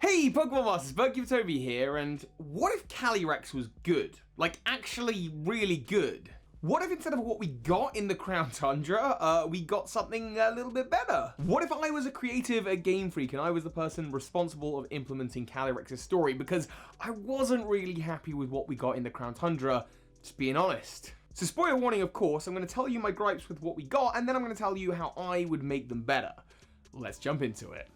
Hey Pokemon Masters, Toby here, and what if Calyrex was good? Like, actually really good? What if instead of what we got in the Crown Tundra, we got something a little bit better? What if I was a creative at Game Freak and I was the person responsible of implementing Calyrex's story because I wasn't really happy with what we got in the Crown Tundra, just being honest. So spoiler warning, of course, I'm going to tell you my gripes with what we got, and then I'm going to tell you how I would make them better. Let's jump into it.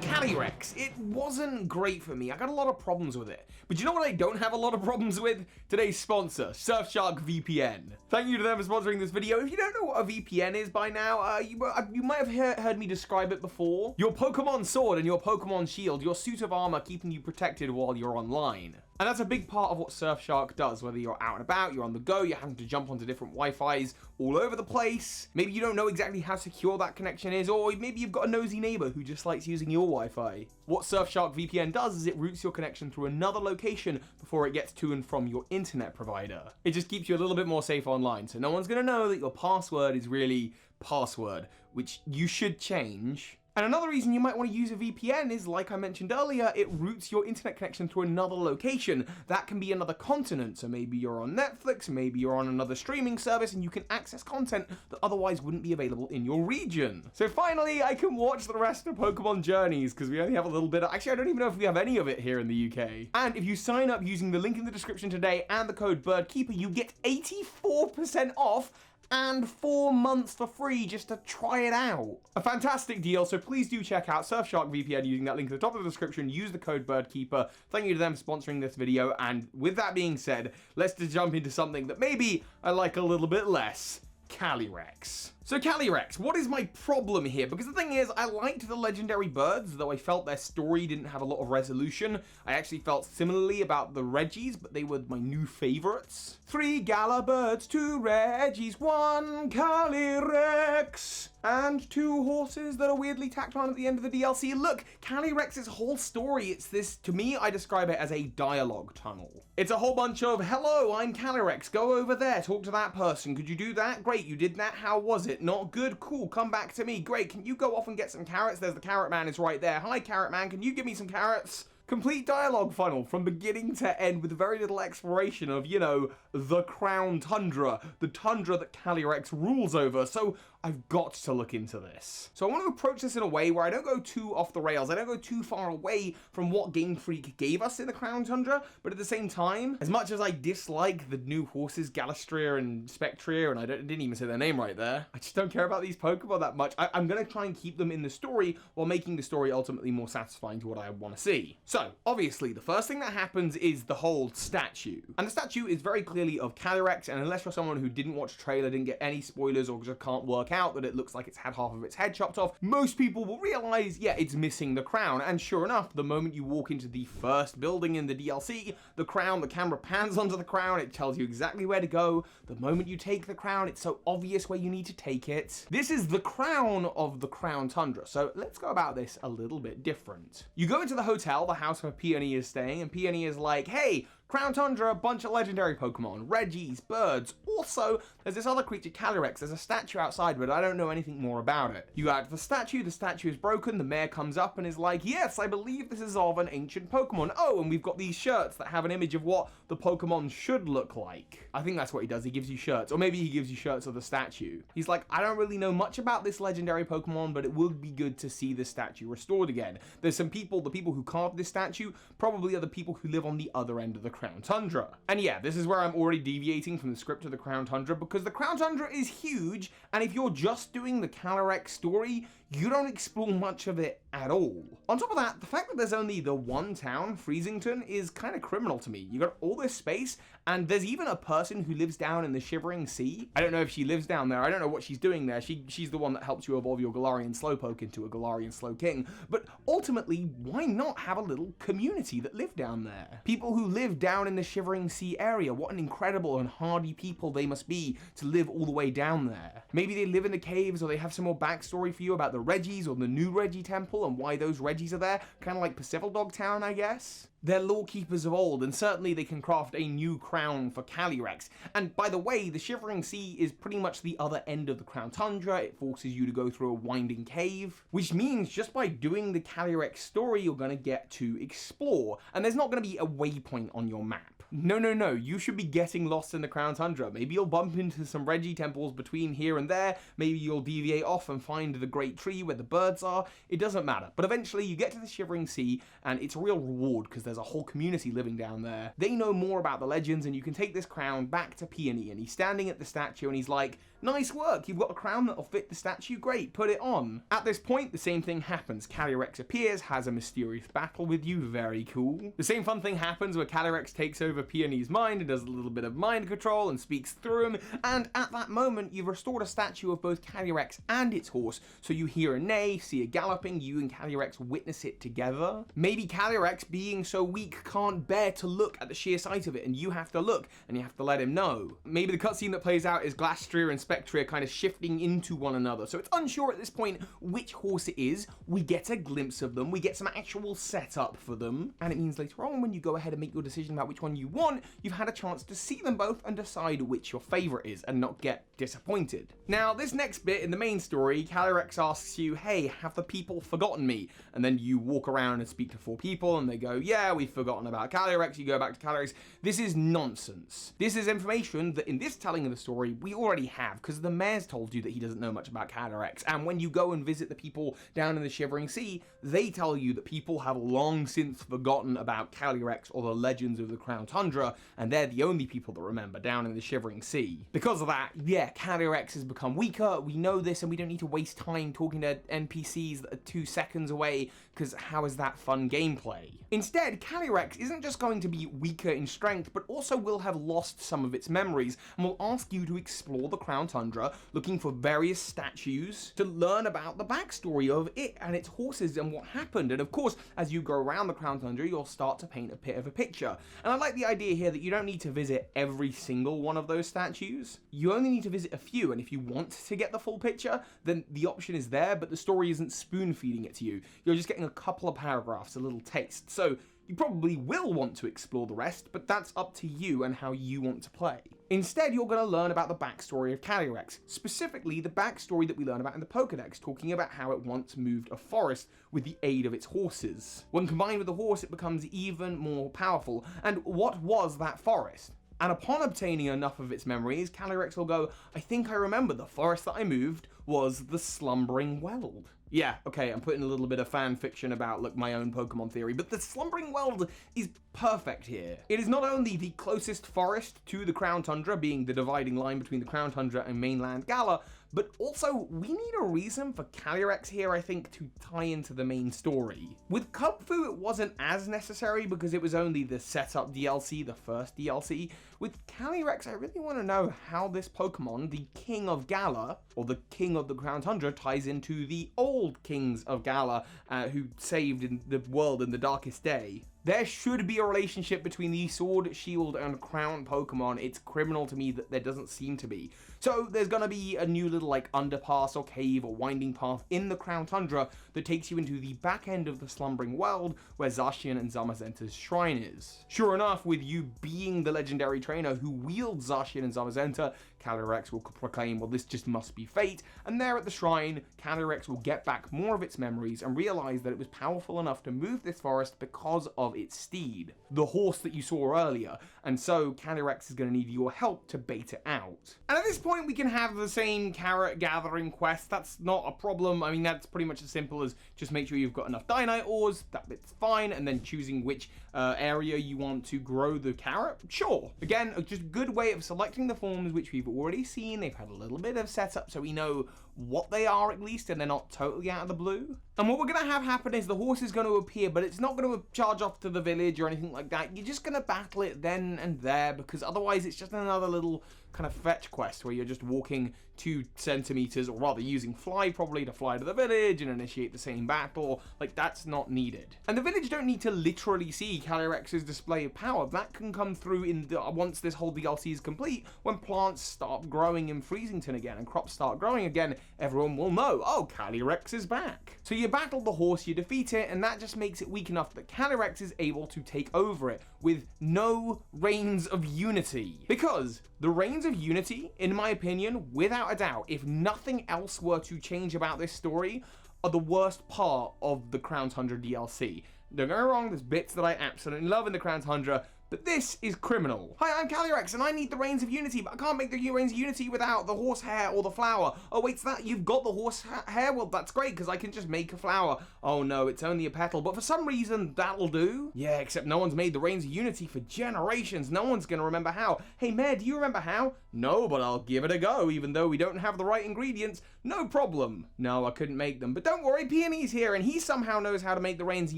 Calyrex, it wasn't great for me. I got a lot of problems with it. But you know what I don't have a lot of problems with? Today's sponsor, Surfshark VPN. Thank you to them for sponsoring this video. If you don't know what a VPN is by now, you might have heard me describe it before. Your Pokemon Sword and your Pokemon Shield, your suit of armor keeping you protected while you're online. And that's a big part of what Surfshark does, whether you're out and about, you're on the go, you're having to jump onto different Wi-Fis all over the place. Maybe you don't know exactly how secure that connection is, or maybe you've got a nosy neighbor who just likes using your Wi-Fi. What Surfshark VPN does is it routes your connection through another location before it gets to and from your internet provider. It just keeps you a little bit more safe online, so no one's gonna know that your password is really password, which you should change. And another reason you might want to use a VPN is, like I mentioned earlier, it routes your internet connection through another location. That can be another continent, so maybe you're on Netflix, maybe you're on another streaming service, and you can access content that otherwise wouldn't be available in your region. So finally, I can watch the rest of Pokemon Journeys, because we only have a little bit of, actually I don't even know if we have any of it here in the UK. And if you sign up using the link in the description today and the code BIRDKEEPER, you get 84% off and 4 months for free just to try it out. A fantastic deal, so please do check out Surfshark VPN using that link at the top of the description. Use the code BIRDKEEPER. Thank you to them for sponsoring this video, and with that being said, let's just jump into something that maybe I like a little bit less. Calyrex. So Calyrex, what is my problem here? Because the thing is, I liked the legendary birds, though I felt their story didn't have a lot of resolution. I actually felt similarly about the Reggies, but they were my new favorites. 3 Gala birds, 2 Reggies, 1 Calyrex, and 2 horses that are weirdly tacked on at the end of the DLC. Look, Calyrex's whole story, it's this, to me, I describe it as a dialogue tunnel. It's a whole bunch of, hello, I'm Calyrex, go over there, talk to that person, could you do that? Great, you did that, how was it? Not good? Cool, come back to me. Great, can you go off and get some carrots? There's the carrot man, is right there. Hi carrot man, can you give me some carrots? Complete dialogue funnel from beginning to end with very little exploration of, you know, the Crown Tundra, the tundra that Calyrex rules over, so I've got to look into this. So I want to approach this in a way where I don't go too off the rails, I don't go too far away from what Game Freak gave us in the Crown Tundra, but at the same time, as much as I dislike the new horses, Galistria and Spectria, and I didn't even say their name right there, I just don't care about these Pokemon that much. I'm going to try and keep them in the story while making the story ultimately more satisfying to what I want to see. So, obviously, the first thing that happens is the whole statue. And the statue is very clearly of Calyrex, and unless you're someone who didn't watch a trailer, didn't get any spoilers, or just can't work out that it looks like it's had half of its head chopped off, most people will realize, yeah, it's missing the crown. And sure enough, the moment you walk into the first building in the DLC, the crown, the camera pans onto the crown, it tells you exactly where to go. The moment you take the crown, it's so obvious where you need to take it. This is the crown of the Crown Tundra, so let's go about this a little bit different. You go into the hotel, the house where Peony is staying, and Peony is like, hey, Crown Tundra, a bunch of legendary Pokemon, Reggies, birds. Also, there's this other creature, Calyrex. There's a statue outside, but I don't know anything more about it. You go out to the statue is broken, the mayor comes up and is like, yes, I believe this is of an ancient Pokemon. Oh, and we've got these shirts that have an image of what the Pokemon should look like. I think that's what he does, he gives you shirts, or maybe he gives you shirts of the statue. He's like, I don't really know much about this legendary Pokemon, but it would be good to see the statue restored again. There's some people, the people who carved this statue, probably are the people who live on the other end of the Crown Tundra. And yeah, this is where I'm already deviating from the script of the Crown Tundra, because the Crown Tundra is huge, and if you're just doing the Calyrex story, you don't explore much of it at all. On top of that, the fact that there's only the one town, Freezington, is kind of criminal to me. You got all this space, and there's even a person who lives down in the Shivering Sea. I don't know if she lives down there, I don't know what she's doing there. She's the one that helps you evolve your Galarian Slowpoke into a Galarian Slowking, but ultimately, why not have a little community that live down there? People who live down in the Shivering Sea area, what an incredible and hardy people they must be to live all the way down there. Maybe they live in the caves, or they have some more backstory for you about the Reggies or the new Reggie Temple and why those Reggies are there, kind of like Pacific Dog Town, I guess. They're lore keepers of old, and certainly they can craft a new crown for Calyrex. And by the way, the Shivering Sea is pretty much the other end of the Crown Tundra. It forces you to go through a winding cave, which means just by doing the Calyrex story, you're going to get to explore, and there's not going to be a waypoint on your map. No, you should be getting lost in the Crown Tundra. Maybe you'll bump into some Reggie temples between here and there, maybe you'll deviate off and find the great tree where the birds are, it doesn't matter. But eventually you get to the Shivering Sea, and it's a real reward because there's a whole community living down there. They know more about the legends, and you can take this crown back to Peony, and he's standing at the statue and he's like, nice work, you've got a crown that'll fit the statue, great, put it on. At this point, the same thing happens. Calyrex appears, has a mysterious battle with you, very cool. The same fun thing happens where Calyrex takes over Peony's mind and does a little bit of mind control and speaks through him, and at that moment, you've restored a statue of both Calyrex and its horse, so you hear a neigh, see a galloping, you and Calyrex witness it together. Maybe Calyrex, being so weak, can't bear to look at the sheer sight of it, and you have to look, and you have to let him know. Maybe the cutscene that plays out is Glastrier and Spectre kind of shifting into one another, so it's unsure at this point which horse it is. We get a glimpse of them, we get some actual setup for them, and it means later on when you go ahead and make your decision about which one you want, you've had a chance to see them both and decide which your favorite is and not get disappointed. Now, this next bit in the main story, Calyrex asks you, hey, have the people forgotten me? And then you walk around and speak to 4 people and they go, yeah, we've forgotten about Calyrex. You go back to Calyrex. This is nonsense. This is information that in this telling of the story, we already have, because the mayor's told you that he doesn't know much about Calyrex. And when you go and visit the people down in the Shivering Sea, they tell you that people have long since forgotten about Calyrex or the legends of the Crown Tundra, and they're the only people that remember down in the Shivering Sea. Because of that, yeah, Calyrex has become weaker, we know this, and we don't need to waste time talking to NPCs that are 2 seconds away, because how is that fun gameplay? Instead, Calyrex isn't just going to be weaker in strength, but also will have lost some of its memories, and will ask you to explore the Crown Tundra, looking for various statues to learn about the backstory of it and its horses and what happened. And of course, as you go around the Crown Tundra, you'll start to paint a bit of a picture. And I like the idea here that you don't need to visit every single one of those statues. You only need to visit a few, and if you want to get the full picture, then the option is there, but the story isn't spoon-feeding it to you. You're just getting a couple of paragraphs, a little taste. So you probably will want to explore the rest, but that's up to you and how you want to play. Instead, you're going to learn about the backstory of Calyrex, specifically the backstory that we learn about in the Pokédex, talking about how it once moved a forest with the aid of its horses. When combined with the horse, it becomes even more powerful. And what was that forest? And upon obtaining enough of its memories, Calyrex will go, I think I remember the forest that I moved was the Slumbering Weld. Yeah, okay, I'm putting a little bit of fan fiction about, look, my own Pokemon theory, but the Slumbering Weld is perfect here. It is not only the closest forest to the Crown Tundra, being the dividing line between the Crown Tundra and mainland Galar, but also we need a reason for Calyrex here, I think, to tie into the main story. With Kubfu, it wasn't as necessary because it was only the setup DLC, the first DLC. With Calyrex, I really want to know how this Pokemon, the King of Galar, or the King of the Crown Tundra, ties into the old Kings of Galar who saved in the world in the darkest day. There should be a relationship between the Sword, Shield, and Crown Pokemon. It's criminal to me that there doesn't seem to be. So there's gonna be a new little like underpass or cave or winding path in the Crown Tundra that takes you into the back end of the Slumbering Weld where Zacian and Zamazenta's shrine is. Sure enough, with you being the legendary trainer who wields Zacian and Zamazenta, Calyrex will proclaim, well, this just must be fate, and there at the shrine, Calyrex will get back more of its memories and realize that it was powerful enough to move this forest because of its steed, the horse that you saw earlier, and so Calyrex is going to need your help to bait it out. And at this point, we can have the same carrot gathering quest. That's not a problem. I mean, that's pretty much as simple as just make sure you've got enough Dynite ores, that bit's fine, and then choosing which area you want to grow the carrot. Sure. Again, just a good way of selecting the forms which we've already seen. They've had a little bit of setup so we know what they are at least, and they're not totally out of the blue. And what we're going to have happen is the horse is going to appear, but it's not going to charge off to the village or anything like that. You're just going to battle it then and there, because otherwise it's just another little kind of fetch quest where you're just walking 2 centimeters, or rather using fly probably to fly to the village and initiate the same battle. Like, that's not needed. And the village don't need to literally see Calyrex's display of power. That can come through in the, once this whole DLC is complete, when plants start growing in Freezington again and crops start growing again, everyone will know, oh, Calyrex is back. So you battle the horse, you defeat it, and that just makes it weak enough that Calyrex is able to take over it with no Reigns of Unity. Because the Reigns of Unity, in my opinion, without a doubt, if nothing else were to change about this story, are the worst part of the Crown Tundra DLC. Don't get me wrong, there's bits that I absolutely love in the Crown Tundra, but this is criminal. Hi, I'm Calyrex, and I need the Reigns of Unity, but I can't make the Reigns of Unity without the horse hair or the flower. Oh, wait, it's that you've got the horse hair? Well, that's great, because I can just make a flower. Oh no, it's only a petal, but for some reason, that'll do. Yeah, except no one's made the Reigns of Unity for generations. No one's gonna remember how. Hey, Mayor, do you remember how? No, but I'll give it a go, even though we don't have the right ingredients. No problem. No, I couldn't make them, but don't worry, Peony's here, and he somehow knows how to make the Reigns of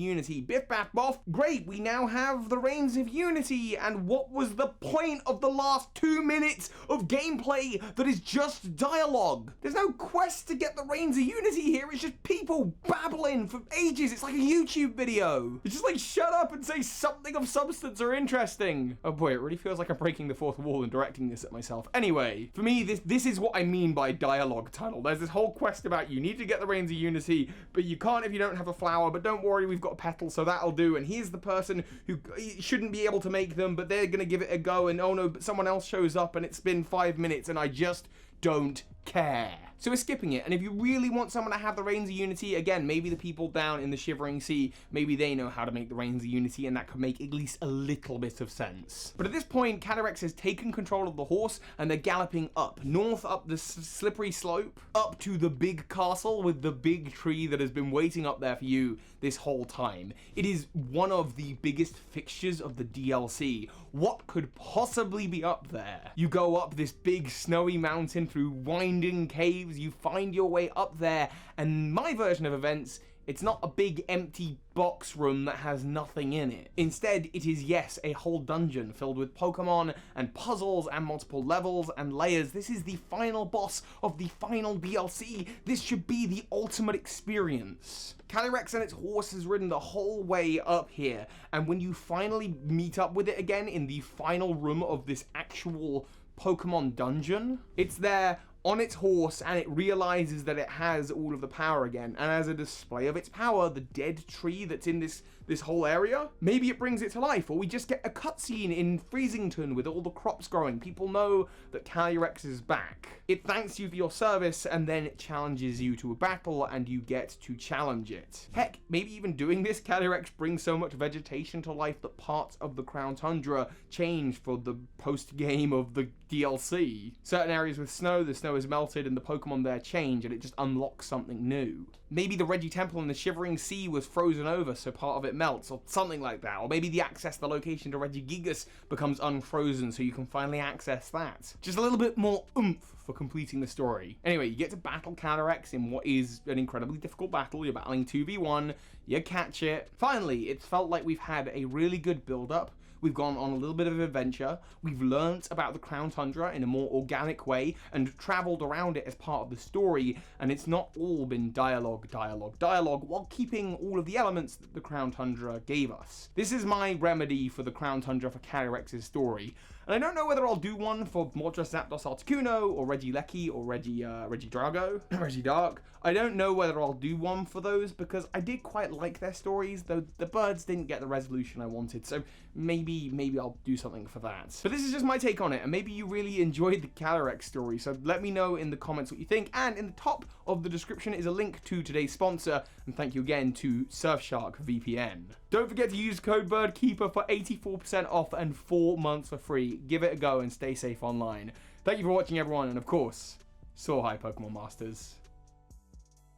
Unity. Biff, baff, boff. Great, we now have the Reigns of Unity. And what was the point of the last 2 minutes of gameplay that is just dialogue? There's no quest to get the Reigns of Unity here. It's just people babbling for ages. It's like a YouTube video. It's just like, shut up and say something of substance or interesting. Oh boy, it really feels like I'm breaking the fourth wall and directing this at myself. Anyway, for me, this is what I mean by dialogue tunnel. There's this whole quest about you need to get the Reigns of Unity, but you can't if you don't have a flower. But don't worry, we've got a petal, so that'll do. And here's the person who shouldn't be able to make them, but they're gonna give it a go, and oh no, but someone else shows up and it's been 5 minutes and I just don't care. So we're skipping it, and if you really want someone to have the Reigns of Unity, again, maybe the people down in the Shivering Sea, maybe they know how to make the Reigns of Unity, and that could make at least a little bit of sense. But at this point, Calyrex has taken control of the horse, and they're galloping up, north up the slippery slope, up to the big castle with the big tree that has been waiting up there for you this whole time. It is one of the biggest fixtures of the DLC. What could possibly be up there? You go up this big snowy mountain through winding caves, you find your way up there, and my version of events, it's not a big empty box room that has nothing in it. Instead, it is, yes, a whole dungeon filled with Pokemon and puzzles and multiple levels and layers. This is the final boss of the final DLC. This should be the ultimate experience. Calyrex and its horse has ridden the whole way up here, and when you finally meet up with it again in the final room of this actual Pokemon dungeon, it's there on its horse, and it realizes that it has all of the power again. And as a display of its power, the dead tree that's in this whole area, maybe it brings it to life, or we just get a cutscene in Freezington with all the crops growing. People know that Calyrex is back. It thanks you for your service, and then it challenges you to a battle, and you get to challenge it. Heck, maybe even doing this, Calyrex brings so much vegetation to life that parts of the Crown Tundra change for the post-game of the DLC. Certain areas with snow, the snow is melted and the Pokemon there change, and it just unlocks something new. Maybe the Reggie Temple in the Shivering Sea was frozen over, so part of it melts, or something like that. Or maybe the access, the location to Regigigas becomes unfrozen, so you can finally access that. Just a little bit more oomph for completing the story. Anyway, you get to battle Calyrex in what is an incredibly difficult battle. You're battling 2v1, you catch it. Finally, it's felt like we've had a really good build-up. We've gone on a little bit of an adventure. We've learnt about the Crown Tundra in a more organic way and travelled around it as part of the story, and it's not all been dialogue, while keeping all of the elements that the Crown Tundra gave us. This is my remedy for the Crown Tundra for Calyrex's story. And I don't know whether I'll do one for Moltres, Zapdos, Articuno, or Regieleki, or Regidrago, Regidark. I don't know whether I'll do one for those, because I did quite like their stories, though the birds didn't get the resolution I wanted, so maybe I'll do something for that. But this is just my take on it, and maybe you really enjoyed the Calyrex story, so let me know in the comments what you think, and in the top of the description is a link to today's sponsor, and thank you again to Surfshark VPN. Don't forget to use code BIRDKEEPER for 84% off and 4 months for free. Give it a go and stay safe online. Thank you for watching, everyone, and of course, soar high, Pokemon Masters.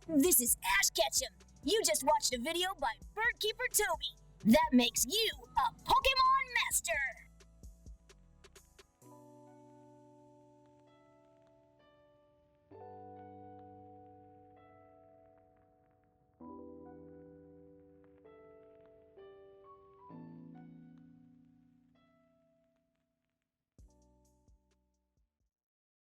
This is Ash Ketchum. You just watched a video by Birdkeeper Toby. That makes you a